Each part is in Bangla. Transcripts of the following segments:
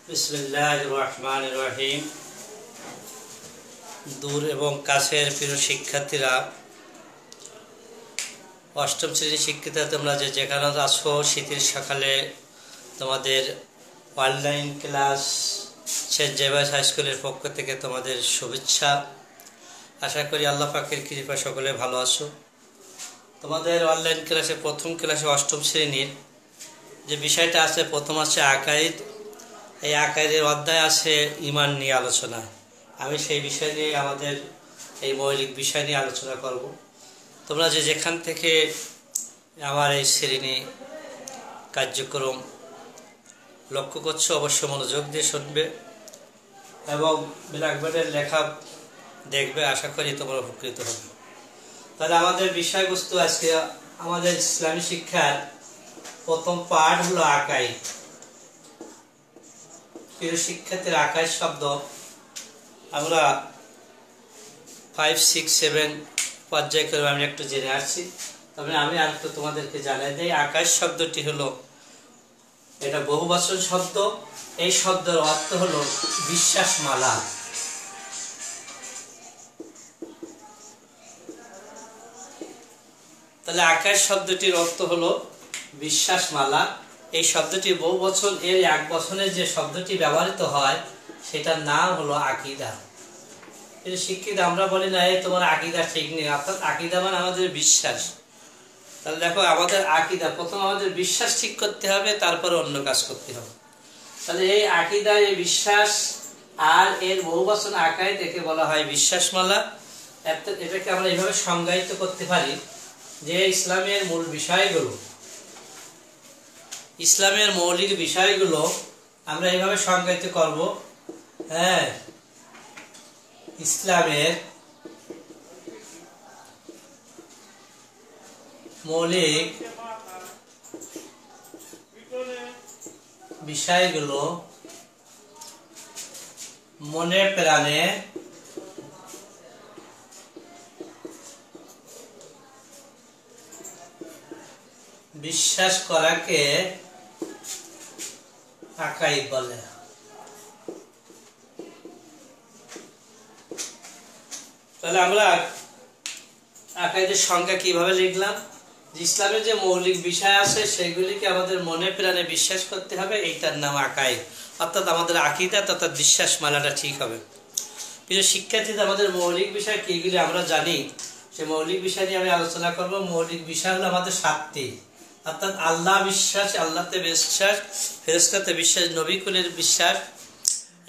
বিসমিল্লাহির রহমানির রহিম। দূর এবং কাছের প্রিয় শিক্ষার্থীরা, অষ্টম শ্রেণীর শিক্ষিতা তোমরা যেখানে আছো, শীতের সকালে তোমাদের online class Saint Xavier's High স্কুলের পক্ষ থেকে তোমাদের শুভেচ্ছা। আশা করি আল্লাহ পাকের কৃপায় সকলে ভালো আছো। তোমাদের অনলাইন ক্লাসে প্রথম ক্লাসে অষ্টম শ্রেণীর যে বিষয়টা আছে, প্রথম আছে আকাইদ। এই আকাইদের অধ্যায় আছে ঈমান নিয়ে আলোচনা। আমি সেই বিষয় নিয়ে আমাদের এই মৌলিক বিষয় নিয়ে আলোচনা করব। তোমরা যেখান থেকে আমার এই শ্রেণী কার্যক্রম লক্ষ্য করছো, অবশ্য মনোযোগ দিয়ে শুনবে এবং ব্ল্যাকবোর্ডের লেখা দেখবে। আশা করি তোমরা উপকৃত হবে। তাহলে আমাদের বিষয়বস্তু আজকে আমাদের ইসলামী শিক্ষার প্রথম পাঠ হলো আকাইদ। প্রিয় শিক্ষার্থীর, আকাইদ শব্দ আমরা 5, 6, 7 পর্যায়ক্রমে আমি একটু জেনে আসছি, তবে আমি আর একটু তোমাদেরকে জানাই দিই। আকাইদ শব্দটি হলো, এটা বহুবচন শব্দ। এই শব্দের অর্থ হলো বিশ্বাসমালা। তাহলে আকাইদ শব্দটির অর্থ হলো বিশ্বাসমালা। এই শব্দটি বহুবচন, এর এক বচনের যে শব্দটি ব্যবহৃত হয় সেটার নাম হলো আকীদা। শিক্ষিত আমরা বলি না, এই তোমার আকীদা ঠিক নেই, অর্থাৎ আকীদা মানে আমাদের বিশ্বাস। তাহলে দেখো, আমাদের আকীদা, প্রথম আমাদের বিশ্বাস ঠিক করতে হবে, তারপরে অন্য কাজ করতে হবে। তাহলে এই আকীদা, এই বিশ্বাস, আর এর বহুবচন আকাইদ, একে বলা হয় বিশ্বাসমালা। এটাকে আমরা এইভাবে সংজ্ঞায়িত করতে পারি যে ইসলামের মূল বিষয়গুলো, ইসলামের মৌলিক বিষয়গুলো আমরা এইভাবে সংজ্ঞায়িত করব। ইসলামের মৌলিক বিষয়গুলো মনে প্রাণে বিশ্বাস করাকে আকাইদ বলে। তাহলে আমরা আকাইদের সংজ্ঞা কিভাবে লিখলাম? যে ইসলামের যে মৌলিক বিষয় আছে সেগুলিকে আমাদের মনে প্রাণে বিশ্বাস করতে হবে, এইটার নাম আকাইদ। অর্থাৎ আমাদের আকীদা তথা বিশ্বাস মালাটা ঠিক হবে। প্রিয় শিক্ষার্থীদের, আমাদের মৌলিক বিষয় কিগুলি আমরা জানি, সে মৌলিক বিষয় নিয়ে আমি আলোচনা করব। মৌলিক বিষয় হলো আমাদের 7টি, অর্থাৎ আল্লাহ বিশ্বাস, আল্লাহতে বিশ্বাস, ফেরেশতাতে বিশ্বাস, নবীকুলের বিশ্বাস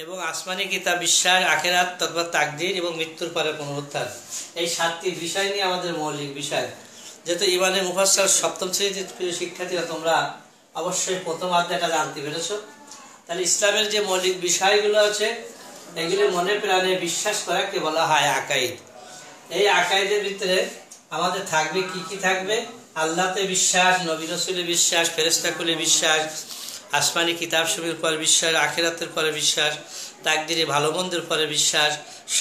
এবং আসমানি কিতাব বিশ্বাস, আখিরাত তথা তাকদীর এবং মৃত্যুর পরে পুনরুত্থান। এই 7টি বিষয় নিয়ে আমাদের মৌলিক বিষয়। যেহেতু ইমানে মুফাসসাল সপ্তম শ্রেণীর প্রিয় শিক্ষার্থীরা, তোমরা অবশ্যই প্রথম অধ্যায়টা জানতে পেরেছ। তাহলে ইসলামের যে মৌলিক বিষয়গুলো আছে এগুলি মনে প্রাণে বিশ্বাস করাকে বলা হয় আকাইদ। এই আকাইদের ভিতরে আমাদের থাকবে কি কি থাকবে? আল্লাহতে বিশ্বাস, নবী রাসূলে বিশ্বাস, ফেরেশতাকুলে বিশ্বাস, আসমানি কিতাবসমূহের পরে বিশ্বাস, আখিরাতের পরে বিশ্বাস, তাকদীরে ভালো মন্দের পরে বিশ্বাস,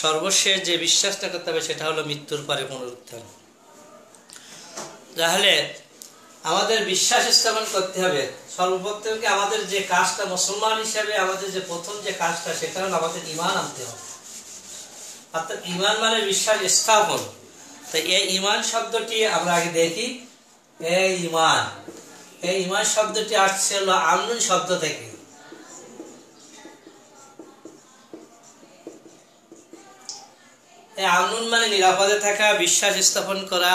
সর্বশেষ যে বিশ্বাসটা করতে হবে সেটা হলো মৃত্যুর পরে পুনরুত্থান। তাহলে আমাদের বিশ্বাস স্থাপন করতে হবে। সর্বপ্রথম আমাদের যে কাজটা, মুসলমান হিসাবে আমাদের যে প্রথম যে কাজটা, সেটা হলো আমাদের ঈমান আনতে হবে। অর্থাৎ ঈমান মানে বিশ্বাস স্থাপন। তো এই ঈমান শব্দটি আমরা আগে দেখি। এই ঈমান শব্দটি আসছে হলো আমনুন শব্দ থেকে। এই আমনুন মানে নিরাপদে থাকা, বিশ্বাস স্থাপন করা,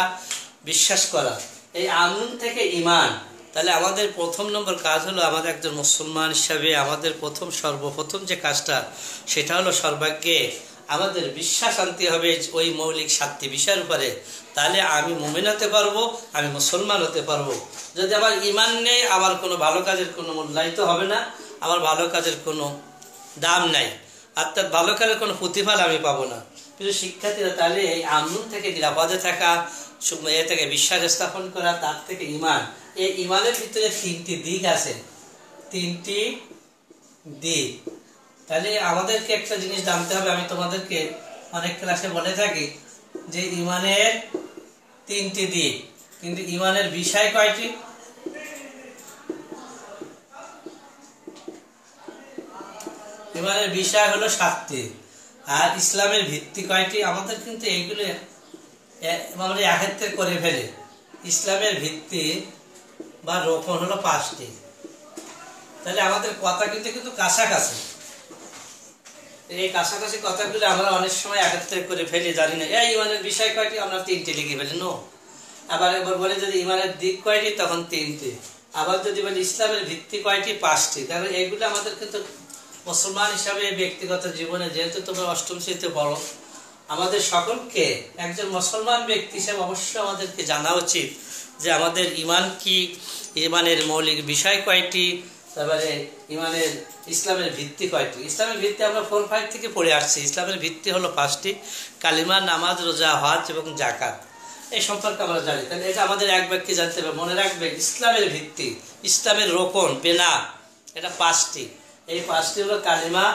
বিশ্বাস করা। এই আমনুন থেকে ঈমান। তাহলে আমাদের প্রথম নম্বর কাজ হলো, আমাদের একজন মুসলমান হিসাবে আমাদের সর্বপ্রথম যে কাজটা, সেটা হলো সর্বাগ্যে আমাদের বিশ্বাস আনতে হবে ওই মৌলিক 7টি বিষয়ের উপরে। তাহলে আমি মুমিন হতে পারবো, আমি মুসলমান হতে পারবো। যদি আমার ঈমান নেই, আমার কোনো ভালো কাজের কোনো মূল্যায়িত হবে না, আমার ভালো কাজের কোনো দাম নাই, অর্থাৎ ভালো কাজের কোনো প্রতিফল আমি পাবো না। কিন্তু শিক্ষার্থীরা, তাহলে এই আমনুন থেকে নিরাপদে থাকা, এ থেকে বিশ্বাস স্থাপন করা, তার থেকে ঈমান। এই ঈমানের ভিতরে 3টি দিক আছে, 3টি দিক। তাহলে আমাদেরকে একটা জিনিস জানতে হবে। আমি তোমাদেরকে অনেক ক্লাসে বলে থাকি যে ঈমানের 3টি দিক, কিন্তু ঈমানের বিষয় কয়টি? ইমানের বিষয় হলো 7টি। আর ইসলামের ভিত্তি কয়টি? আমাদের কিন্তু এইগুলো আমরা এক্ষেত্রে করে ফেলে। ইসলামের ভিত্তি বা রোপণ হলো 5টি। তাহলে আমাদের কথা কিন্তু কাছাকাছি। এই কাছাকাছি কথাগুলো আমরা অনেক সময় একত্রে করে ফেলি, জানি না এই ইমানের বিষয় কয়টি, আমরা 3টে লিখে ফেলি। নো, আবার একবার বলে যদি ইমানের দিক কয়টি, তখন 3টে। আবার যদি বলি ইসলামের ভিত্তি কয়টি, 5টি। কারণ এইগুলো আমাদের কিন্তু মুসলমান হিসাবে ব্যক্তিগত জীবনে, যেহেতু তোমরা 8ম শ্রেণীতে পড়ো, আমাদের সকলকে একজন মুসলমান ব্যক্তি হিসেবে অবশ্যই আমাদেরকে জানা উচিত যে আমাদের ইমান কি, ইমানের মৌলিক বিষয় কয়টি, তারপরে ইমানের ইসলামের ভিত্তি কয়টি। ইসলামের ভিত্তি আমরা 4-5 থেকে পড়ে আসছি। ইসলামের ভিত্তি হলো 5টি: কালিমা, নামাজ, রোজা, হজ এবং যাকাত। এই সম্পর্কে আমরা জানি। তাহলে এটা আমাদের এক ব্যক্তি জানতে হবে, মনে রাখবে। ইসলামের ভিত্তি, ইসলামের রোকন, বেনা, এটা 5টি। এই 5টি হলো কালিমা,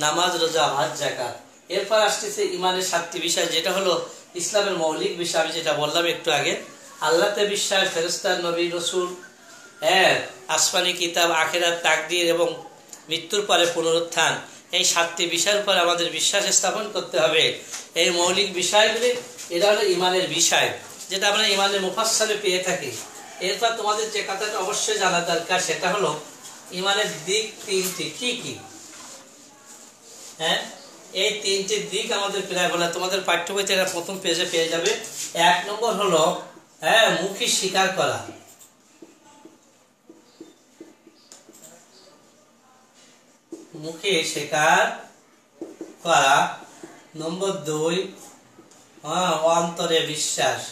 নামাজ, রোজা, হজ, যাকাত। এরপর আসতেছে ইমানের 7টি বিষয়, যেটা হলো ইসলামের মৌলিক বিষয়। আমি যেটা বললাম একটু আগে, আল্লাহতে বিশ্বাস, ফেরেশতা, নবী, রসুল, আসমানি কিতাব, আখিরাত, তাকদীর এবং মৃত্যুর পরে পুনরুত্থান। এই 7টি বিষয়ের উপর আমাদের বিশ্বাস স্থাপন করতে হবে। এই মৌলিক বিষয়গুলি, এটা হলো ইমানের বিষয়, যেটা আমরা ইমানের মুফাসসালে পেয়ে থাকি। এরপর তোমাদের যে কথাটা অবশ্যই জানা দরকার, সেটা হলো ইমানের দিক 3টি। কি কি? এই 3টি দিক আমাদের প্রায় বলা, তোমাদের পাঠ্য বইতে এটা 1ম পেজে পেয়ে যাবে। 1 নম্বর হলো মুখে স্বীকার করা। মুখে স্বীকার করা। নম্বর 2, অন্তরে বিশ্বাস।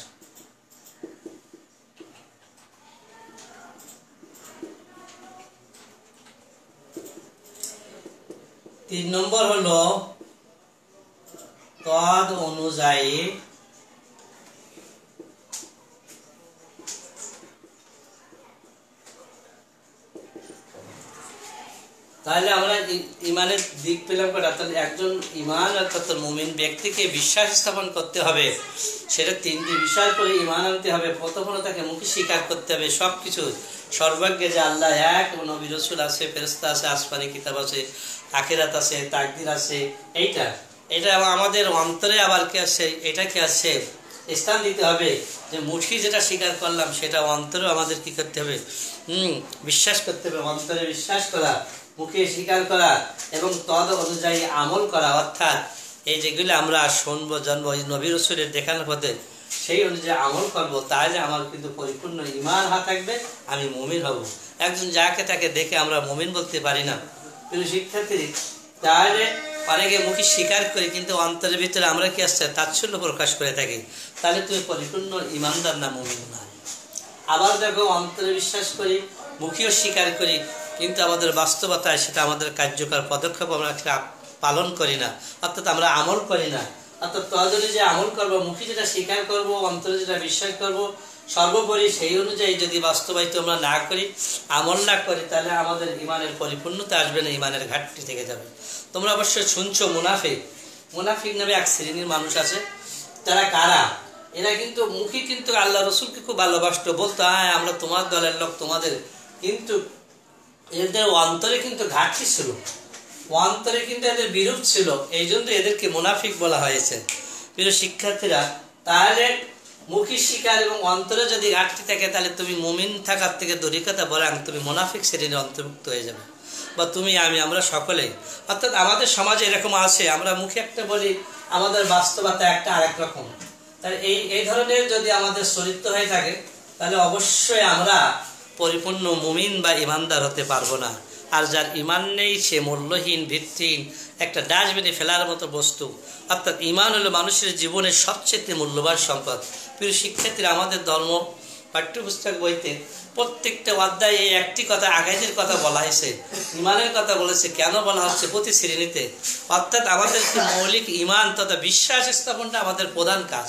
তিন নম্বর হলো তদ অনুযায়ী তাহলে আমরা ইমানের দিক পেলাম কটা। তাহলে একজন ইমান অর্থাৎ মুমিন ব্যক্তিকে বিশ্বাস স্থাপন করতে হবে। সেটা 3টি বিষয় করে ইমান আনতে হবে। প্রথম হলো তাকে মুখে স্বীকার করতে হবে সবকিছু, সর্বজ্ঞ যে আল্লাহ এক, নবী রাসূল আছে, ফেরেশতা আছে, আসমানি কিতাব আছে, আখিরাত আছে, তাকদীর আছে। এটা আমাদের অন্তরে আবার কি আছে, এটা কি আছে, স্থান দিতে হবে। যে মুখে যেটা স্বীকার করলাম, সেটা অন্তরে আমাদের কি করতে হবে, বিশ্বাস করতে হবে। অন্তরে বিশ্বাস করা, মুখে স্বীকার করা এবং তদ অনুযায়ী আমল করা। অর্থাৎ এই যেগুলো আমরা শুনবো, জানবো, নবী রাসূলের দেখানোর পথে সেই অনুযায়ী আমল করবো, তাহলে আমার কিন্তু পরিপূর্ণ ঈমান থাকবে, আমি মুমিন হব। একজন যাকে তাকে দেখে আমরা মুমিন বলতে পারি না। কিন্তু শিক্ষার্থী, তাহলে অনেকে মুখে স্বীকার করি, কিন্তু অন্তরের ভিতরে আমরা কি আসছে, তাচ্ছল্য প্রকাশ করে থাকি, তাহলে তুমি পরিপূর্ণ ঈমানদার না, মুমিন না। আবার দেখো, অন্তরে বিশ্বাস করি, মুখেও স্বীকার করি, কিন্তু আমাদের বাস্তবতায় সেটা আমাদের কার্যকর পদক্ষেপ আমরা পালন করি না, অর্থাৎ আমরা আমল করি না। অর্থাৎ তদরে যে আমল করবো, মুখে যেটা স্বীকার করব, অন্তরে যেটা বিশ্বাস করব, সর্বোপরি সেই অনুযায়ী যদি বাস্তবায়িত আমরা না করি, আমল না করি, তাহলে আমাদের ঈমানের পরিপূর্ণতা আসবে না, ঈমানের ঘাটতি থেকে যাবে। তোমরা অবশ্যই শুনছো মুনাফিক নামে এক শ্রেণীর মানুষ আছে। তারা কারা? এরা কিন্তু মুখে কিন্তু আল্লাহ রসুলকে খুব ভালোবাসতো, বলতো হ্যাঁ আমরা তোমার দলের লোক, তোমাদের, কিন্তু এদের অন্তরে কিন্তু ঘাটতি ছিল, অন্তরে কিন্তু এদের বিরূপ ছিল। এই জন্য এদেরকে মুনাফিক বলা হয়েছে। প্রিয় শিক্ষার্থীরা, তাহলে মুখী স্বীকার এবং অন্তরে যদি ঘাটতি থাকে, তাহলে তুমি মুমিন থাকার থেকে দূরিকতা বরং তুমি মুনাফিক শ্রেণীর অন্তর্ভুক্ত হয়ে যাবে, বা তুমি আমরা সকলেই। অর্থাৎ আমাদের সমাজে এরকম আছে, আমরা মুখে একটা বলি, আমাদের বাস্তবতা একটা আরেক রকম। তাহলে এই ধরনের যদি আমাদের চরিত্র হয়ে থাকে, তাহলে অবশ্যই আমরা পরিপূর্ণ মুমিন বা ঈমানদার হতে পারবো না। আর যার ঈমান নেই, সে মূল্যহীন, ভিত্তিহীন, একটা ডাস্টবিনে ফেলার মতো বস্তু। অর্থাৎ ঈমান হলো মানুষের জীবনের সবচেয়ে মূল্যবান সম্পদ। প্রিয় শিক্ষার্থীরা, আমাদের ধর্ম পাঠ্যপুস্তক বইতে প্রত্যেকটা অধ্যায়ে এই একটি কথা, আকাইদের কথা বলা হয়েছে, ঈমানের কথা বলেছে। কেন বলা হচ্ছে? প্রতি শ্রেণীতে। অর্থাৎ আমাদের মৌলিক ঈমান তথা বিশ্বাস স্থাপনটা আমাদের প্রধান কাজ।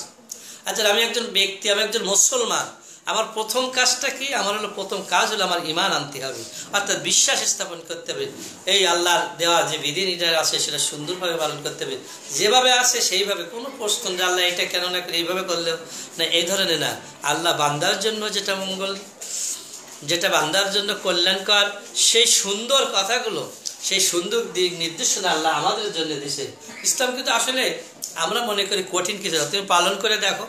আচ্ছা, আমি একজন ব্যক্তি, আমি একজন মুসলমান, আমার প্রথম কাজটা কি? আমার প্রথম কাজ হলো আমার ঈমান আনতে হবে, অর্থাৎ বিশ্বাস স্থাপন করতে হবে। এই আল্লাহর দেওয়া যে বিধিনিষেধ আছে, সেটা সুন্দরভাবে পালন করতে হবে, যেভাবে আছে সেইভাবে। কোনো প্রশ্ন যে আল্লাহ এটা কেন না করে এইভাবে করলেও না, এই ধরনের না। আল্লাহ বান্দার জন্য যেটা মঙ্গল, যেটা বান্দার জন্য কল্যাণকর, সেই সুন্দর কথাগুলো সেই সুন্দর দিক নির্দেশনা আল্লাহ আমাদের জন্য দিয়েছে। ইসলাম কিন্তু আসলে আমরা মনে করি কঠিন কিছু না, তুমি পালন করে দেখো।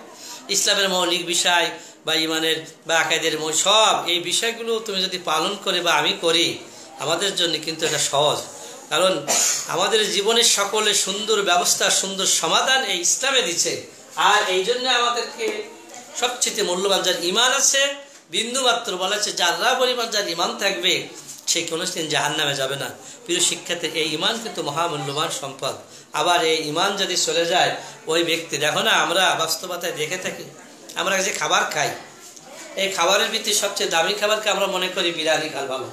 ইসলামের মৌলিক বিষয় বা ইমানের বা আকাইদের সব এই বিষয়গুলো তুমি যদি পালন করে বা আমি করি, আমাদের জন্য কিন্তু এটা সহজ। কারণ আমাদের জীবনের সকলে সুন্দর ব্যবস্থা, সুন্দর সমাধান এই ইসলামে দিচ্ছে। আর এই জন্য আমাদেরকে সবচেয়ে মূল্যবান যার ইমান আছে, বিন্দু মাত্র বলা আছে যারা পরিমাণ যার ইমান থাকবে সে কোনোদিন জাহান্নামে যাবে না। প্রিয় শিক্ষার্থী, এই ইমান কিন্তু মহামূল্যবান সম্পদ। আবার এই ইমান যদি চলে যায় ওই ব্যক্তি, দেখো না আমরা বাস্তবতায় দেখে থাকি, আমরা যে খাবার খাই, এই খাবারের ভিত্তি সবচেয়ে দামি খাবারকে আমরা মনে করি বিরিয়ানি খাল ভালো,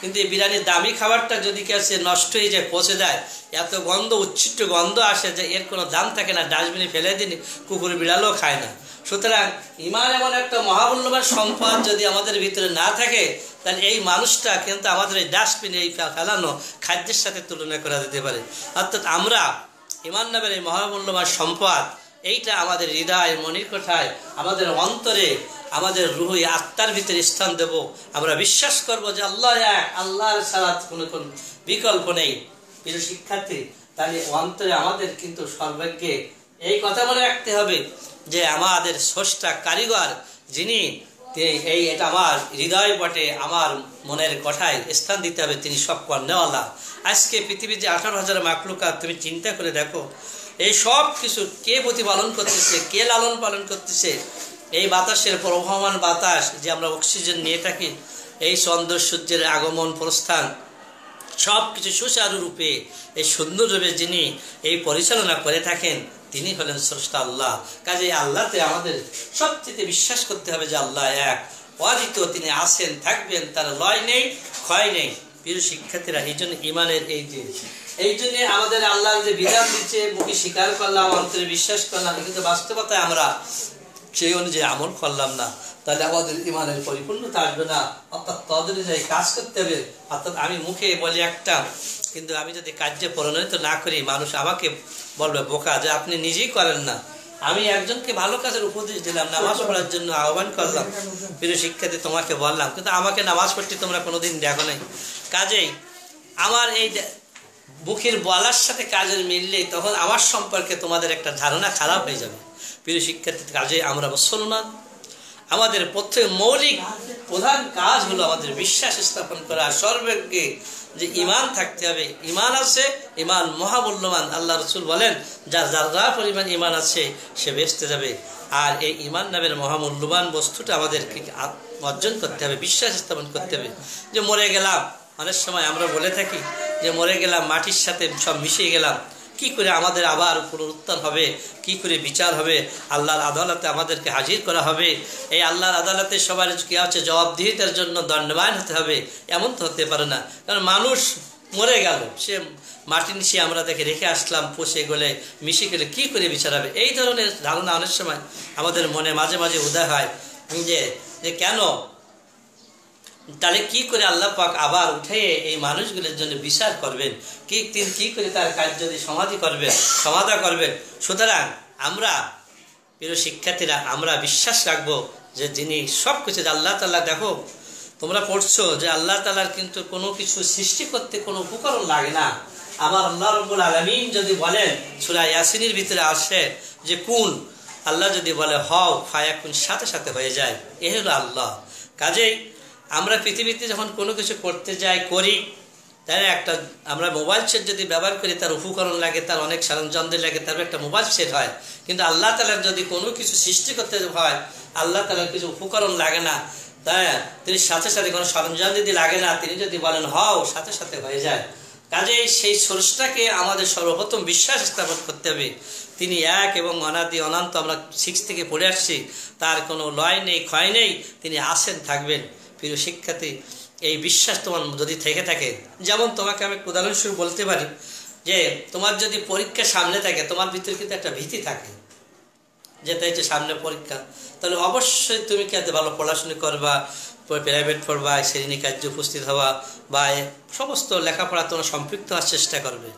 কিন্তু এই বিরিয়ানির দামি খাবারটা যদি কেউ নষ্ট হয়ে যায়, পচে যায়, এত গন্ধ, উচ্ছিষ্ট গন্ধ আসে যে এর কোনো দাম থাকে না, ডাস্টবিনে ফেলে দিন, কুকুর বিড়ালও খায় না। সুতরাং ইমান এমন একটা মহামূল্যবান সম্পদ যদি আমাদের ভিতরে না থাকে, তাহলে এই মানুষটা কিন্তু আমাদের এই ডাস্টবিনে এই ফেলানো খাদ্যের সাথে তুলনা করা যেতে পারে। অর্থাৎ আমরা ইমান নামের এই মহামূল্যবান সম্পদ, এইটা আমাদের হৃদয়, মনির কোঠায়, আমাদের অন্তরে, আমাদের রুহে, আত্মার ভিতরে স্থান দেব। আমরা বিশ্বাস করব যে আল্লাহ এক, আল্লাহর ছাড়া কোনো বিকল্প নেই। প্রিয় শিক্ষার্থী, তাহলে অন্তরে আমাদের কিন্তু সর্বজ্ঞে এই কথা মনে রাখতে হবে যে আমাদের স্রষ্টা কারিগর যিনি, এটা আমার হৃদয় বটে, আমার মনের কোঠায় স্থান দিতে হবে, তিনি সব কর্নেওয়ালা। আজকে পৃথিবীর যে 18,000 মাখলুকাত, তুমি চিন্তা করে দেখো এই সব কিছু কে প্রতিপালন করতেছে, কে লালন পালন করতেছে। এই বাতাসের প্রবহমান বাতাস যে আমরা অক্সিজেন নিয়ে থাকি, এই চন্দ্র সূর্যের আগমন প্রস্থান, সব কিছু সুচারুরূপে এই সুন্দররূপে যিনি এই পরিচালনা করে থাকেন, তিনি হলেন স্রষ্টা আল্লাহ। কাজে আল্লাহতে আমাদের সবচেয়ে বিশ্বাস করতে হবে যে আল্লাহ এক, অদ্বিতীয়, তিনি আছেন, থাকবেন, তার লয় নেই, ক্ষয় নেই। প্রিয় শিক্ষার্থীরা, এই জন্য ইমানের এই জন্য আমাদের আল্লাহর যে বিধান দিচ্ছে, মুখে স্বীকার করলাম, অন্তরে বিশ্বাস করলাম, কিন্তু বাস্তবতায় আমরা সেই অনুযায়ী আমল করলাম না, তাহলে আমাদের ইমানের পরিপূর্ণতা আসবে না। অর্থাৎ তদ অনুযায়ী কাজ করতে হবে। অর্থাৎ আমি মুখে বলি একটা, কিন্তু আমি যদি কার্যে পরিণত না করি, মানুষ আমাকে বলবে বোকা, যে আপনি নিজেই করেন না। আমি একজনকে ভালো কাজের উপদেশ দিলাম, নামাজ পড়ার জন্য আহ্বান করলাম, প্রিয় শিক্ষার্থী তোমাকে বললাম, কিন্তু আমাকে নামাজ পড়তে তোমরা কোনোদিন দেখো নাই। কাজেই আমার এই মুখের বলার সাথে কাজের মিললেই তখন আমার সম্পর্কে তোমাদের একটা ধারণা খারাপ হয়ে যাবে। প্রিয় শিক্ষার্থী, কাজে আমরা মুসলমান, আমাদের প্রথম মৌলিক প্রধান কাজ হলো আমাদের বিশ্বাস স্থাপন করা, সর্বজ্ঞে যে ইমান থাকতে হবে। ইমান আছে, ইমান মহামূল্যবান। আল্লাহ রসুল বলেন যার যারা পরিমাণ ইমান আছে সে বেঁচতে যাবে। আর এই ইমান নামের মহামূল্যবান বস্তুটা আমাদেরকে অর্জন করতে হবে, বিশ্বাস স্থাপন করতে হবে। যে মরে গেলাম, অনেক সময় আমরা বলে থাকি যে মরে গেলাম, মাটির সাথে সব মিশিয়ে গেলাম, কি করে আমাদের আবার পুনরুত্থান হবে, কি করে বিচার হবে, আল্লাহর আদালতে আমাদেরকে হাজির করা হবে। এই আল্লাহর আদালতে সবার কি আছে, জবাবদিহিতার জন্য দণ্ডবান হতে হবে, এমন তো হতে পারে না। কারণ মানুষ মরে গেল, সে মাটির নিচে আমরা তাকে রেখে আসলাম, পচে গেলে মিশে গেলে কি করে বিচার হবে, এই ধরনের ধারণা অনেক সময় আমাদের মনে মাঝে মাঝে উদয় হয় যে কেন, তাহলে কি করে আল্লাহ পাক আবার উঠে এই মানুষগুলোর জন্য বিচার করবেন, কি করে তার কাজ যদি সমাধা করবেন। সুতরাং আমরা প্রিয় শিক্ষার্থীরা, আমরা বিশ্বাস রাখবো যে যিনি সব কিছু, আল্লাহ তাআলা, দেখো তোমরা পড়ছো যে আল্লাহ তাআলার কিন্তু কোনো কিছু সৃষ্টি করতে কোনো উপকরণ লাগে না। আমার আল্লাহ রাব্বুল আলামিন যদি বলেন, সূরা ইয়াসিনের ভিতরে আসে যে কুন, আল্লাহ যদি বলে হও, ফায়াকুন, সাথে সাথে হয়ে যায়। এ হলো আল্লাহ। কাজেই আমরা পৃথিবীতে যখন কোনো কিছু করতে যাই, করি, তাই একটা আমরা মোবাইল সেট যদি ব্যবহার করি, তার উপকরণ লাগে, তার অনেক সরঞ্জামদের লাগে, তার একটা মোবাইল সেট হয়। কিন্তু আল্লাহ তাআলার যদি কোনো কিছু সৃষ্টি করতে হয়, আল্লাহ তাআলার কিছু উপকরণ লাগে না, তাই তিনি সাথে সাথে কোনো সরঞ্জাম যদি লাগে না, তিনি যদি বলেন হও, সাথে সাথে হয়ে যায়। কাজেই সেই স্রষ্টাকে আমাদের সর্বপ্রথম বিশ্বাস স্থাপন করতে হবে। তিনি এক এবং অনাদি অনন্ত, আমরা 6 থেকে পড়ে আসছি, তার কোনো লয় নেই, ক্ষয় নেই, তিনি আছেন, থাকবেন। প্রিয় শিক্ষার্থী, এই বিশ্বাস তোমার যদি থেকে থাকে, যেমন তোমাকে আমি উদাহরণস্বরূপ বলতে পারি যে তোমার যদি পরীক্ষা সামনে থাকে, তোমার ভিতরে কিন্তু একটা ভীতি থাকে যে তাই যে সামনে পরীক্ষা, তাহলে অবশ্যই তুমি কি ভালো পড়াশোনা করবা, প্রাইভেট পড়বা, শ্রেণী কার্যে উপস্থিত হওয়া বা সমস্ত লেখাপড়া তোমার সম্পৃক্ত হওয়ার চেষ্টা করবে।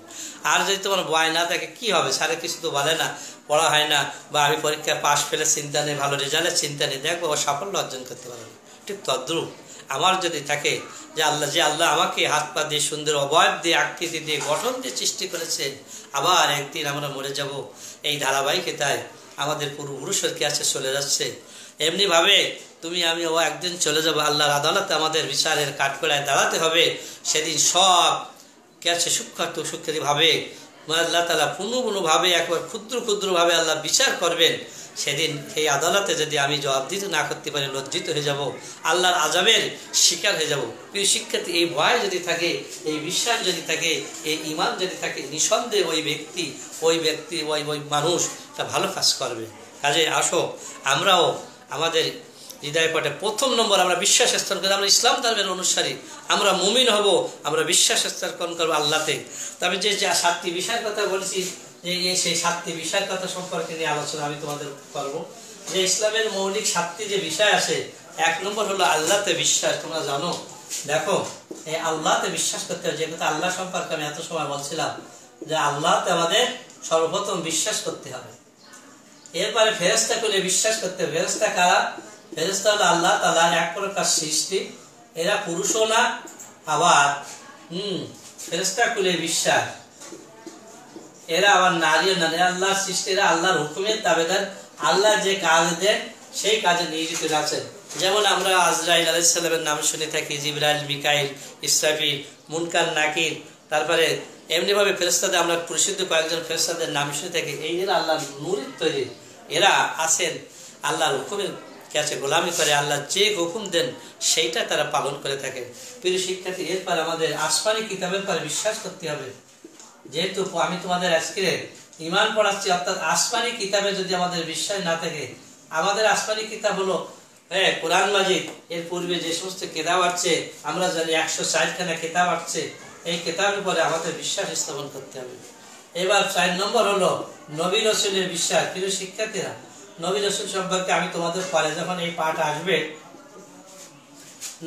আর যদি তোমার ভয় না থাকে, কি হবে, স্যারে কিছু তো বলে না, পড়া হয় না, বা আমি পরীক্ষায় পাশ ফেলে চিন্তা নেই, ভালো রেজাল্টের চিন্তা নেই, দেখবো সাফল্য অর্জন করতে পারবে। ঠিক তদ্রূপ আমার যদি থাকে যে আল্লাহ আমাকে হাত পা দিয়ে সুন্দর অবয়ব দিয়ে আকৃতি দিয়ে গঠন দিয়ে সৃষ্টি করেছে, আবার একদিন আমরা মরে যাব, এই ধারাবাহিকতায় আমাদের পূর্বপুরুষের কাছে চলে যাচ্ছে। এমনিভাবে তুমি আমি ও একদিন চলে যাব, আল্লাহর আদালতে আমাদের বিচারের কাঠগড়ায় দাঁড়াতে হবে। সেদিন সব কাছে সূক্ষ্মভাবে আল্লাহ তাআলা পুনঃভাবে একবার ক্ষুদ্র ক্ষুদ্রভাবে আল্লাহ বিচার করবেন। সেদিন এই আদালতে যদি আমি জবাবদিহি না করতে পারি, লজ্জিত হয়ে যাব, আল্লাহর আযাবের শিকার হয়ে যাব। প্রিয় শিক্ষার্থী, এই ভয় যদি থাকে, এই বিশ্বাস যদি থাকে, এই ঈমান যদি থাকে, নিঃসন্দেহে ওই ব্যক্তি ওই মানুষ তা ভালো কাজ করবে। কাজে আসো আমরাও আমাদের হৃদয় পটে প্রথম নম্বর আমরা বিশ্বাস স্থাপন করি, আমরা ইসলাম ধর্মের অনুসারী, আমরা মুমিন হব, আমরা বিশ্বাস স্থাপন করবো আল্লাহতে। তবে যে 7টি বিষয়ের কথা বলছি, যে সেই 7টি বিষয়ের কথা সম্পর্কে নিয়ে আলোচনা আমি তোমাদের করবো। যে ইসলামের মৌলিক 7টি যে বিষয় আছে, 1 নম্বর হলো আল্লাহতে বিশ্বাস। তোমরা জানো, দেখো এই আল্লাহতে বিশ্বাস করতে হবে। যে কথা আল্লাহ সম্পর্কে আমি এত সময় বলছিলাম যে আল্লাহতে আমাদের সর্বপ্রথম বিশ্বাস করতে হবে। এরপরে ফেরেশতা কুলে বিশ্বাস করতে হবে। ফেরেশতা কারা? ফেরেশতা হলো আল্লাহ তাআলার এক প্রকার সৃষ্টি। এরা পুরুষও না, আবার ফেরেশতা কুলে বিশ্বাস, এরা আবার নারীও না। আল্লাহর সৃষ্টি, এরা আল্লাহর হুকুমের তাবেদার। আল্লাহ যে কাজ দেন সেই কাজে নিয়োজিত আছেন। যেমন আমরা আজরাইল আলাইহিস সালামের নাম শুনে থাকি, জিবরাইল, মিকাইল, ইসরাফিল, মুনকার, নাকির। তারপরে এমনিভাবে ফেরেশতাদের আমরা প্রসিদ্ধ কয়েকজন ফেরেশতাদের নাম শুনে থাকি। এই এরা আল্লাহর নূরের তৈরি, এরা আছেন আল্লাহর হুকুমের কাছে গোলামি করে, আল্লাহ যে হুকুম দেন সেইটা তারা পালন করে থাকে। প্রিয় শিক্ষার্থী, এরপর আমাদের আসমানি কিতাবের পর বিশ্বাস করতে হবে। যেহেতু আমি তোমাদের আজকে ঈমান পড়াচ্ছি, অর্থাৎ আসমানি কিতাবে যদি আমাদের বিশ্বাস না থাকে, আমাদের আসমানি কিতাব হলো কোরআন মাজিদ। এর পূর্বে যে সমস্ত কিতাব আছে আমরা জানি 160খানা কিতাব আছে, এই কিতাবের উপরে আমাদের বিশ্বাস স্থাপন করতে হবে। এবার 4 নম্বর হলো নবী রাসূলের বিশ্বাস। প্রিয় শিক্ষার্থীরা, নবী রাসূল সম্পর্কে আমি তোমাদের পরে যখন এই পাঠ আসবে,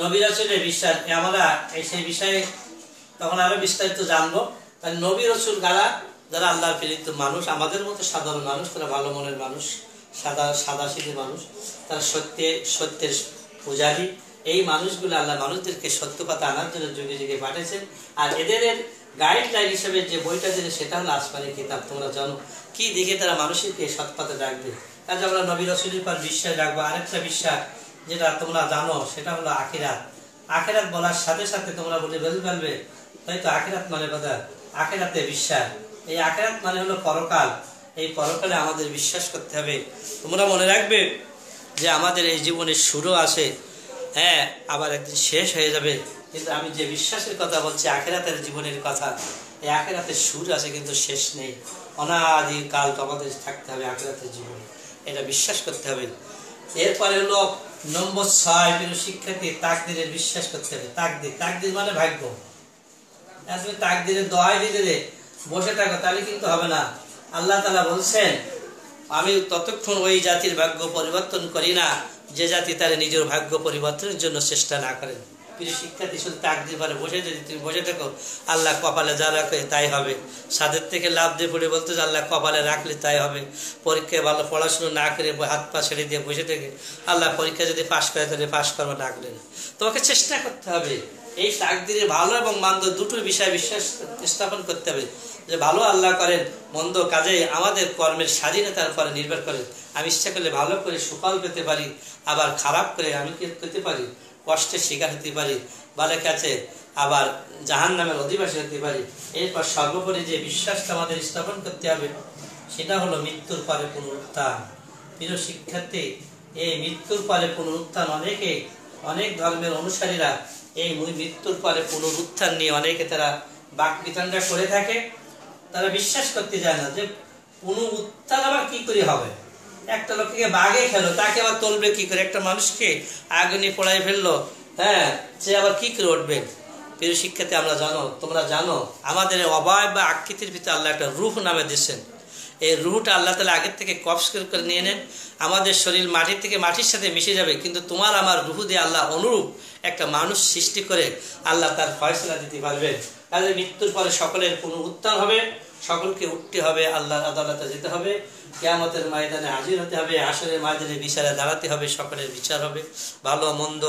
নবী রাসূলের বিশ্বাস আমরা সেই বিষয়ে তখন আরো বিস্তারিত জানবো। তাহলে নবী রাসূল যারা আল্লাহর প্রেরিত মানুষ, আমাদের মতো সাধারণ মানুষ, তারা ভালো মনের মানুষ, সাদাসিধে মানুষ, তারা সত্যের পূজারী। এই মানুষগুলো আল্লাহ মানুষদেরকে সত্য কথা আনার জন্য যুগে যুগে পাঠিয়েছেন। আর এদের গাইডলাইন হিসেবে যে বইটা দিলে সেটা হলো আসমানি কিতাব। তোমরা জানো কি দেখে তারা মানুষকে সৎ পথে ডাকবে। কাজে আমরা নবী রাসূলের পর বিশ্বাস রাখবো। আরেকটা বিশ্বাস যেটা তোমরা জানো সেটা হলো আখিরাত। আখিরাত বলার সাথে সাথে তোমরা বলবে তাই তো আখিরাত মানে কথা, আখিরাতে বিশ্বাস। এই আখিরাত মানে হলো পরকাল। এই পরকালে আমাদের বিশ্বাস করতে হবে। তোমরা মনে রাখবে যে আমাদের এই জীবনের শুরু আছে, আবার একদিন শেষ হয়ে যাবে। কিন্তু আমি যে বিশ্বাসের কথা বলছি, আখিরাতের জীবনের কথা, এই আখিরাতের শুরু আছে কিন্তু শেষ নেই। অনাদিকাল আমাদের থাকতে হবে আখিরাতের জীবনে, এটা বিশ্বাস করতে হবে। এরপরে হলো নম্বর 6 শিক্ষার্থী, তাকদীরের বিশ্বাস করতে হবে। তাকদীর মানে ভাগ্য। তুমি তাকদীরের দোহাই দিতে বসে থাকো তাহলে কিন্তু হবে না। আল্লাহ তাআলা বলছেন, আমি ততক্ষণ ওই জাতির ভাগ্য পরিবর্তন করি না যে জাতি তার নিজের ভাগ্য পরিবর্তনের জন্য চেষ্টা না করেন। প্রিয় শিক্ষার্থী, শুধু তাকদীর পরে যদি তুমি বসে থাকো, আল্লাহ কপালে যা রাখে তাই হবে। সাদের থেকে লাভ দিয়ে পড়ে বলতে আল্লাহ কপালে রাখলে তাই হবে। পরীক্ষায় ভালো পড়াশুনো না করে হাত পা ছেড়ে দিয়ে বসে থেকে আল্লাহ পরীক্ষা যদি পাশ করে তাহলে পাশ করবো, না করে না। তোমাকে চেষ্টা করতে হবে। এই তাকদীরে ভালো এবং মন্দ দুটোর বিষয়ে বিশ্বাস স্থাপন করতে হবে। যে ভালো আল্লাহ করেন, মন্দ কাজে আমাদের কর্মের স্বাধীনতার উপরে নির্ভর করে। আমি ইচ্ছা করলে ভালো করে সুফল পেতে পারি, আবার খারাপ করে আমি কি পেতে পারি, কষ্টের শিকার হতে পারি, ভালো কাছে আবার জাহান্নামের অধিবাসী হতে পারি। এরপর সর্বোপরি যে বিশ্বাসটা আমাদের স্থাপন করতে হবে সেটা হলো মৃত্যুর পরে পুনরুত্থান। প্রিয় শিক্ষার্থী, এই মৃত্যুর পরে পুনরুত্থান অনেক ধর্মের অনুসারীরা এই মৃত্যুর পরে পুনরুত্থান নিয়ে অনেকে তারা বাকবিতণ্ডা করে থাকে। তারা বিশ্বাস করতে যায় না যে পুনরুত্থান আবার কি করে হবে। একটা লোককে বাঘে খেলো, তাকে আবার তুলবে কি করে? একটা মানুষকে আগুনে পোড়ায় ফেললো, সে আবার কি করে উঠবে? প্রিয় শিক্ষার্থী, তোমরা জানো আমাদের অবয়ব বা আকৃতির ভিতরে আল্লাহ একটা রূহ নামে দিয়েছেন। এই রূহটা আল্লাহ তাআলা আগের থেকে কবজ করে নিয়ে নেন। আমাদের শরীর মাটির থেকে মাটির সাথে মিশে যাবে, কিন্তু তোমার আমার রূহ দিয়ে আল্লাহ অনুরূপ একটা মানুষ সৃষ্টি করে আল্লাহ তার ফয়সালা দিতে পারবেন। তাহলে মৃত্যুর পরে সকলের পুনরুত্থান হবে, সকলকে উঠতে হবে, আল্লাহর আদালতে যেতে হবে, কিয়ামতের ময়দানে হাজির হতে হবে, হাশরের ময়দানে বিচারে দাঁড়াতে হবে, সকলের বিচার হবে, ভালো মন্দ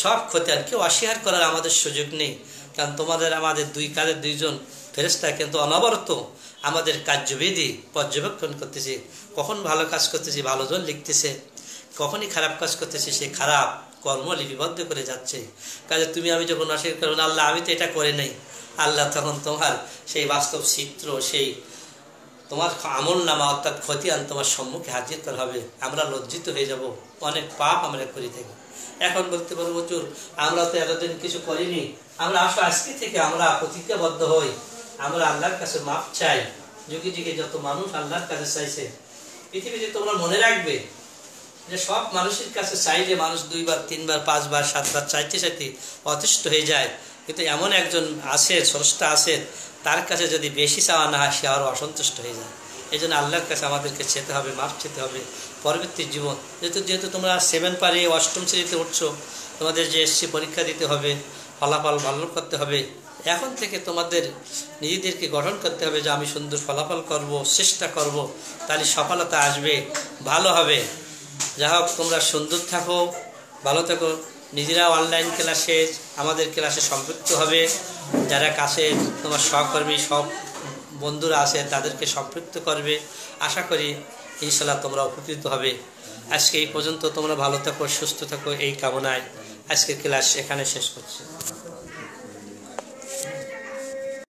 সব ক্ষতি। আর কেউ অস্বীকার করার আমাদের সুযোগ নেই, কারণ তোমাদের আমাদের দুই কাজের দুইজন ফেরেশতা কিন্তু অনবরত আমাদের কার্যবিধি পর্যবেক্ষণ করতেছে, কখন ভালো কাজ করতেছি ভালো জন লিখতেছে, কখনই খারাপ কাজ করতেছি সে খারাপ কর্ম লিপিবদ্ধ করে যাচ্ছে। কাজে তুমি আমি যখন অস্বীকার করবো না আল্লাহ আমি তো এটা করে নাই, আল্লাহ তখন তোমার সেই বাস্তব চিত্র, সেই তোমার আমল নামা অর্থাৎ খতিয়ান তোমার সম্মুখে হাজির করা হবে। আমরা লজ্জিত হয়ে যাব, অনেক পাপ আমরা করে থাকি। এখন বলতে পারবো প্রচুর আমরা তো এতদিন কিছু করিনি, আমরা আসো আজকে থেকে আমরা প্রতিজ্ঞাবদ্ধ হই, আমরা আল্লাহর কাছে মাপ চাই। যুগে যুগে যত মানুষ আল্লাহর কাছে চাইছে পৃথিবীতে, তোমরা মনে রাখবে যে সব মানুষের কাছে চাইলে মানুষ 2 বার 3 বার 5 বার 7 বার চাইতে চাইতে অতিষ্ঠ হয়ে যায়, কিন্তু এমন একজন আছে, স্রষ্টা আছে, তার কাছে যদি বেশি চাওয়া না হয় সে আরও অসন্তুষ্ট হয়ে যায়। এই জন্য আল্লাহর কাছে আমাদেরকে চেতে হবে, মাপ চেতে হবে পরবর্তী জীবন। যেহেতু তোমরা 7 পারে 8ম শ্রেণীতে উঠছো, তোমাদের যে এসসি পরীক্ষা দিতে হবে, ফলাফল ভালো করতে হবে, এখন থেকে তোমাদের নিজেদেরকে গঠন করতে হবে যে আমি সুন্দর ফলাফল করব, চেষ্টা করব, তাহলে সফলতা আসবে, ভালো হবে। যা হোক তোমরা সুন্দর থাকো, ভালো থাকো, নিজেরা অনলাইন ক্লাসে আমাদের ক্লাসে সম্পৃক্ত হবে, যারা কাছে তোমার সহকর্মী সব বন্ধুরা আছে তাদেরকে সম্পৃক্ত করবে। আশা করি ইনশাআল্লাহ তোমরা উপকৃত হবে। আজকে এই পর্যন্ত, তোমরা ভালো থাকো, সুস্থ থাকো, এই কামনায় আজকের ক্লাস এখানে শেষ করছি।